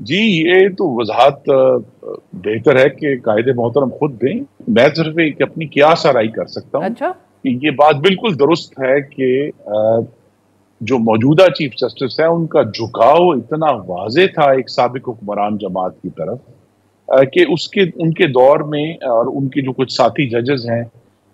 जी, ये तो वज़ाहत बेहतर है कि कायदे मोहतरम खुद दें। मैं सिर्फ़ एक अपनी कियास आराई कर सकता हूँ अच्छा। कि ये बात बिल्कुल दुरुस्त है कि जो मौजूदा चीफ़ जस्टिस हैं, उनका झुकाव इतना वाज़ेह था एक साबिक हुक्मरान जमात की तरफ कि उसके उनके दौर में और उनके जो कुछ साथी जजेस हैं,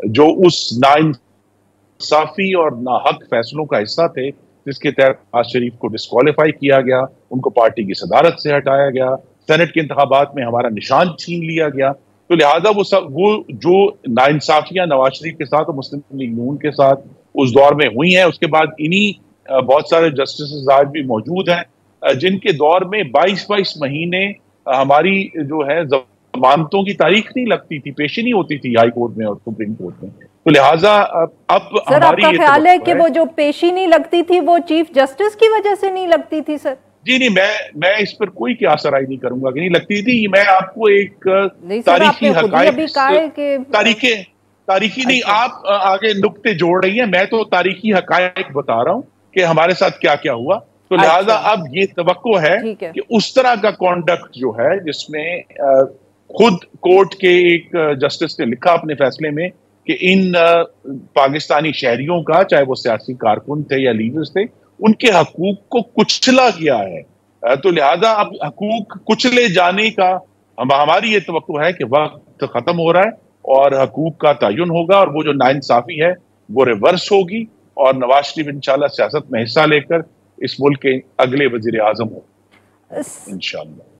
जो उस नाइंसाफ़ी और नाहक फैसलों का हिस्सा थे, जिसके तहत नवाज़ शरीफ को डिस्क्वालीफाई किया गया, उनको पार्टी की सदारत से हटाया गया, सेनेट के इंतखाबात में हमारा निशान छीन लिया गया। तो लिहाज़ा वो जो नाइंसाफ़ियाँ नवाज़ शरीफ के साथ और मुस्लिम लीग नून के साथ उस दौर में हुई हैं, उसके बाद इन्हीं बहुत सारे जस्टिसेस आज भी मौजूद हैं जिनके दौर में 22-22 महीने हमारी जो है जमानतों की तारीख नहीं लगती थी, पेशी नहीं होती थी हाई कोर्ट में और सुप्रीम कोर्ट में। तो लिहाजा अब सर, हमारी आपका ये ख्याल है तवक्को कि है। वो जो पेशी नहीं लगती थी वो चीफ जस्टिस की वजह से नहीं लगती थी सर? जी नहीं, मैं इस पर कोई क़यास आराई नहीं करूँगा कि नहीं लगती थी। मैं आपको एक नहीं सर, तारीखी आपने खुद ही हक़ाइक़ अभी कहा है कि तारीखें तारीखी नहीं, अच्छा। आप आगे नुक्ते जोड़ रही हैं, मैं तो तारीखी हक़ाइक़ बता रहा हूँ कि हमारे साथ क्या-क्या हुआ। तो लिहाज़ा अच्छा, अब ये तवक्को है ठीक है। कि उस तरह का कॉन्डक्ट जो है जिसमें खुद कोर्ट के एक जस्टिस ने लिखा अपने फैसले में कि इन पाकिस्तानी शहरियों का, चाहे वो सियासी कारकुन थे या लीडर्स थे, उनके हकूक को कुचला गया है। तो लिहाज़ा अब हकूक कुचले जाने का हमारी ये तवक्को है कि वक़्त ख़त्म हो रहा है और हकूक का तयन होगा और वो जो नाइंसाफ़ी है, वो रिवर्स होगी और नवाज़ शरीफ इंशाअल्लाह सियासत में हिस्सा लेकर इस मुल्क के अगले वज़ीर-ए-आज़म हों इस इंशाअल्लाह।